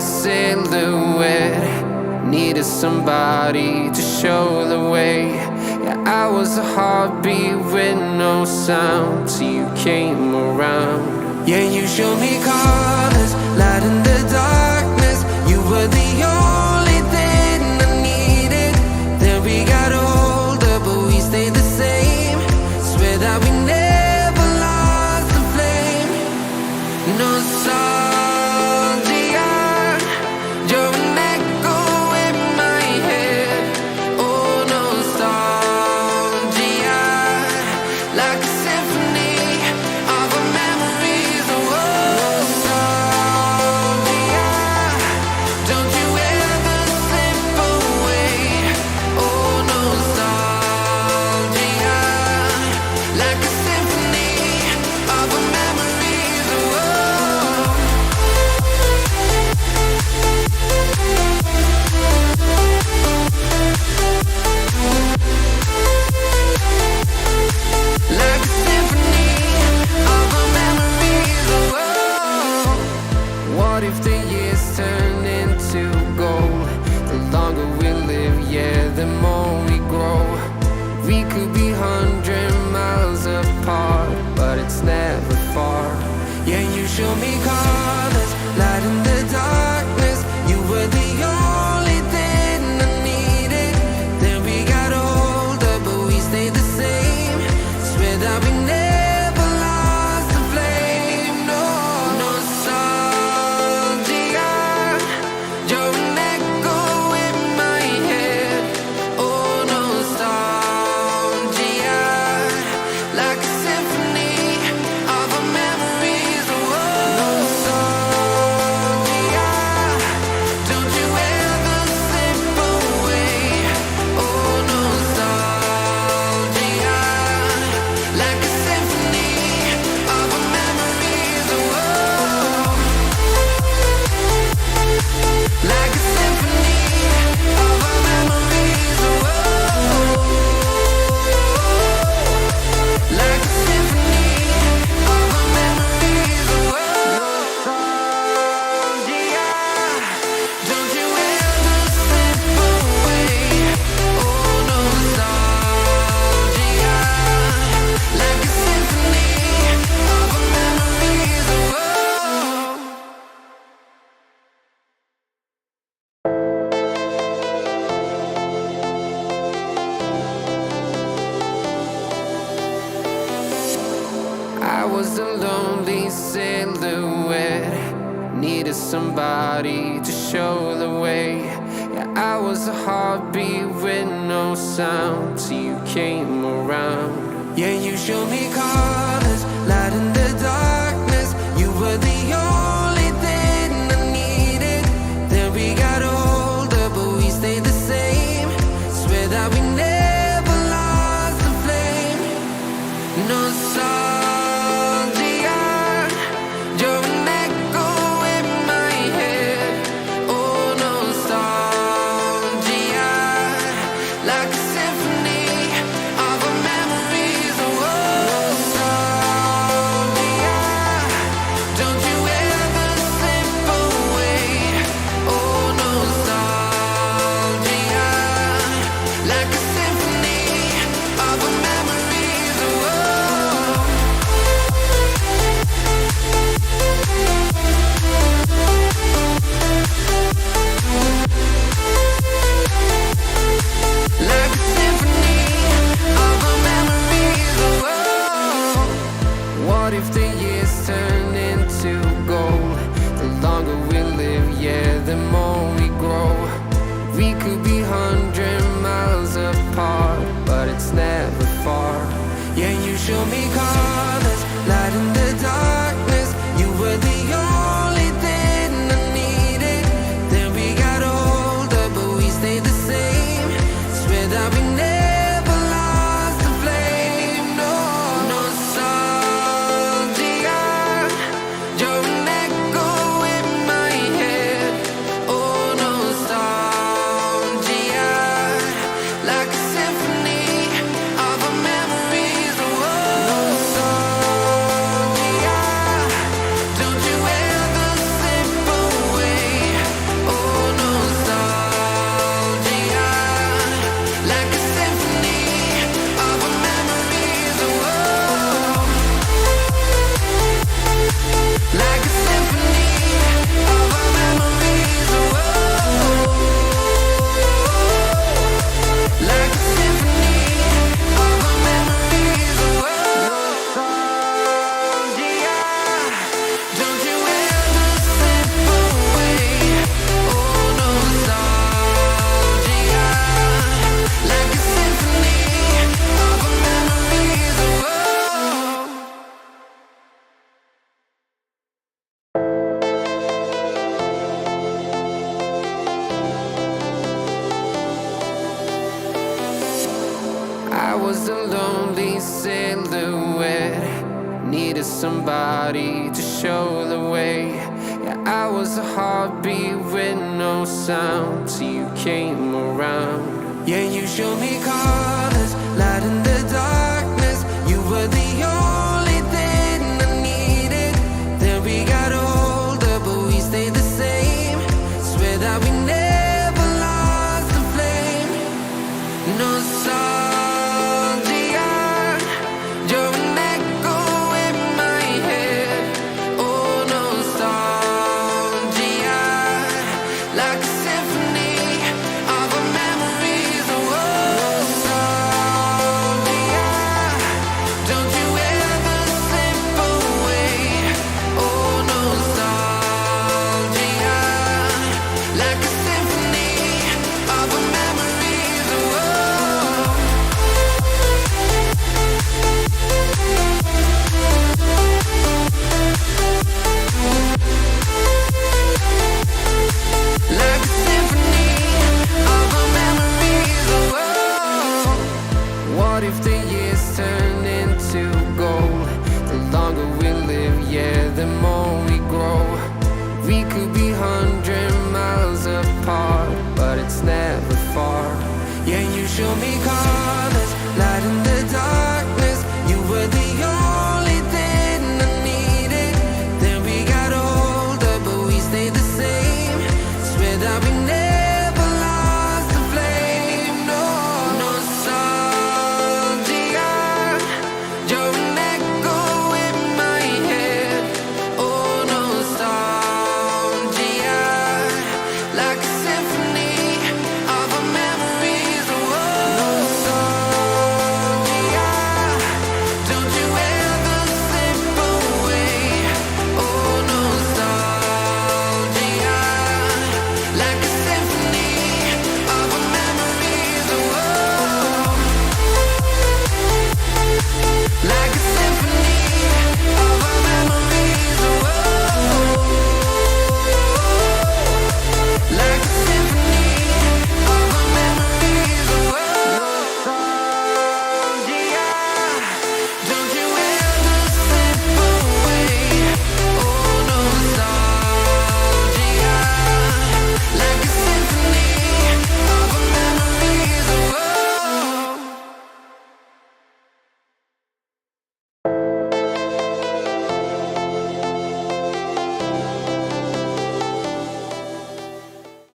silhouette. Needed somebody to show the way. Yeah, I was a heartbeat with no sound till you came around. Yeah, you showed me colors, light in the darkness. You were the only thing I needed. Then we got older, but we stayed the same. Swear that we never lost the flame. Nostalgia, you're an echo in my head. Oh, nostalgia, like a symphony of our memories. Oh, nostalgia, don't you ever slip away. Oh, nostalgia, like a symphony of our memories. Oh, like a symphony of our memories. Oh, what if the years turn into gold? The longer we live, yeah, the more we grow. We could be 100 miles apart, but it's never far. Yeah, you show me colors, light in the darkness. You were the only thing I needed. Then we got older, but we stayed the same. Swear that we never lost the flame. No, nostalgia, you're an echo in my head. Oh, nostalgia, like a symphony of our memories. Oh, nostalgia, don't you ever slip away. Oh, nostalgia, like a symphony of our memories. Oh, like a symphony of our memories. Oh, like a symphony of our memories. Oh, nostalgia, don't you ever slip away. Oh, nostalgia, like a symphony of our memories. Oh, I was a lonely silhouette. Needed somebody to show the way. Yeah, I was a heartbeat with no sound till you came around. Yeah, you showed me colors, light in the darkness. You were the only thing I needed. Then we got older, but we stayed the same. Swear that we never lost the flame. Nostalgia, you're an echo in my head. Oh, nostalgia, like a symphony of our memories. Oh, nostalgia, don't you ever slip away. Oh, nostalgia, like a symphony of our memories. Oh, like a symphony of our memories. Oh, what if the years turn into gold? The longer we live, yeah, the more we grow. We could be 100 miles apart, but it's never far. Yeah, you show me colors, light in the darkness. You were the only thing I needed. Then we got older, but we stayed the same. Swear that we never lost the flame. No, nostalgia, you're an echo in my head. Oh, nostalgia, like a symphony of our memories. Oh, I was a lonely silhouette, needed somebody to show the way. Yeah, I was a heartbeat with no sound till you came around. Yeah, you showed me colors, light in the darkness. You were the only thing I needed. Then we got older, but we stayed the same. Swear that we never lost the flame. No sorry.